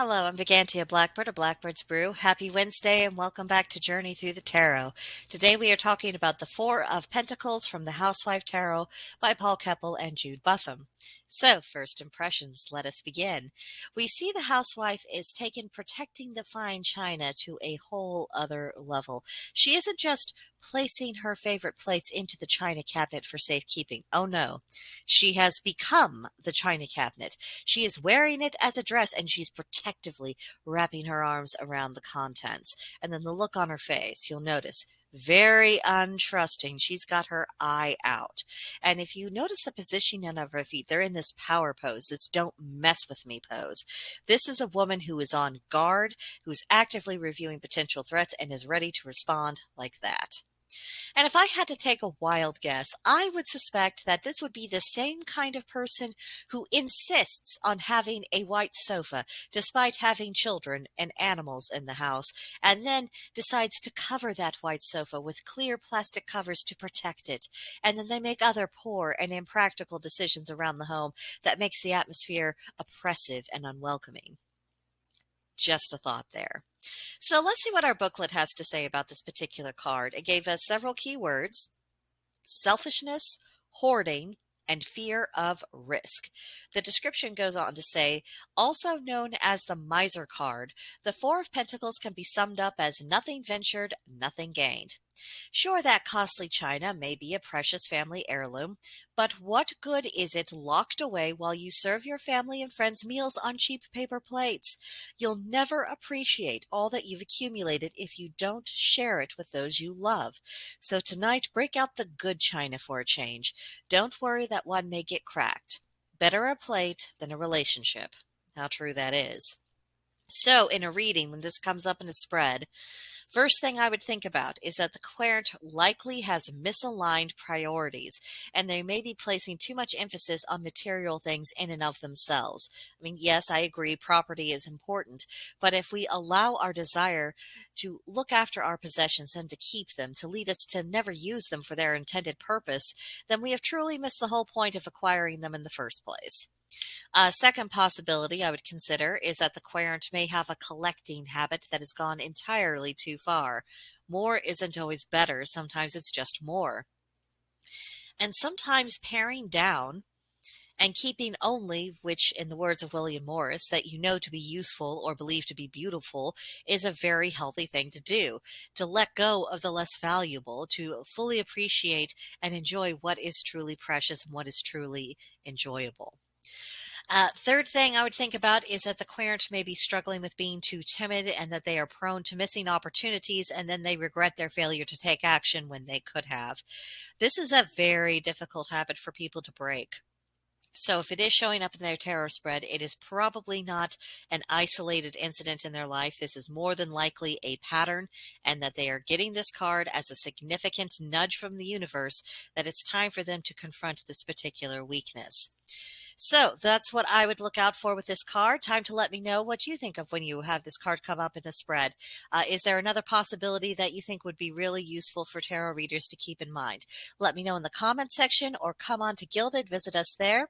Hello, I'm Brigantia Blackbird of Blackbird's Brew. Happy Wednesday and welcome back to Journey Through the Tarot. Today we are talking about the Four of Pentacles from the Housewife Tarot by Paul Keppel and Jude Buffum. So, first impressions, let us begin. We see the housewife is taking protecting the fine china to a whole other level. She isn't just placing her favorite plates into the china cabinet for safekeeping. Oh no, she has become the china cabinet. She is wearing it as a dress and she's protectively wrapping her arms around the contents. And then the look on her face, you'll notice, very untrusting. She's got her eye out. And if you notice the positioning of her feet, they're in this power pose, this don't mess with me pose. This is a woman who is on guard, who's actively reviewing potential threats and is ready to respond like that. And if I had to take a wild guess, I would suspect that this would be the same kind of person who insists on having a white sofa despite having children and animals in the house, and then decides to cover that white sofa with clear plastic covers to protect it. And then they make other poor and impractical decisions around the home that makes the atmosphere oppressive and unwelcoming. Just a thought there. So let's see what our booklet has to say about this particular card. It gave us several key words: selfishness, hoarding, and fear of risk. The description goes on to say, also known as the miser card, the Four of Pentacles can be summed up as nothing ventured, nothing gained. Sure, that costly china may be a precious family heirloom, but what good is it locked away while you serve your family and friends meals on cheap paper plates? You'll never appreciate all that you've accumulated if you don't share it with those you love. So tonight, break out the good china for a change. Don't worry that one may get cracked. Better a plate than a relationship. How true that is. So in a reading, when this comes up in a spread, first thing I would think about is that the querent likely has misaligned priorities, and they may be placing too much emphasis on material things in and of themselves. I mean, yes, I agree, property is important, but if we allow our desire to look after our possessions and to keep them, to lead us to never use them for their intended purpose, then we have truly missed the whole point of acquiring them in the first place. A second possibility I would consider is that the querent may have a collecting habit that has gone entirely too far. More isn't always better, sometimes it's just more. And sometimes paring down and keeping only, which in the words of William Morris, that you know to be useful or believe to be beautiful, is a very healthy thing to do. To let go of the less valuable, to fully appreciate and enjoy what is truly precious and what is truly enjoyable. Third thing I would think about is that the querent may be struggling with being too timid and that they are prone to missing opportunities and then they regret their failure to take action when they could have. This is a very difficult habit for people to break. So if it is showing up in their tarot spread, it is probably not an isolated incident in their life. This is more than likely a pattern, and that they are getting this card as a significant nudge from the universe that it's time for them to confront this particular weakness. So that's what I would look out for with this card. Time to let me know what you think of when you have this card come up in the spread. Is there another possibility that you think would be really useful for tarot readers to keep in mind? Let me know in the comment section or come on to Gilded, visit us there,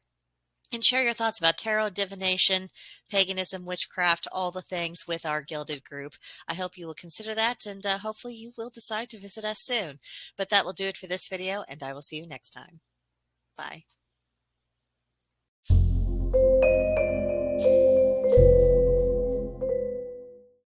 and share your thoughts about tarot, divination, paganism, witchcraft, all the things with our Gilded group. I hope you will consider that, and hopefully you will decide to visit us soon. But that will do it for this video, and I will see you next time. Bye.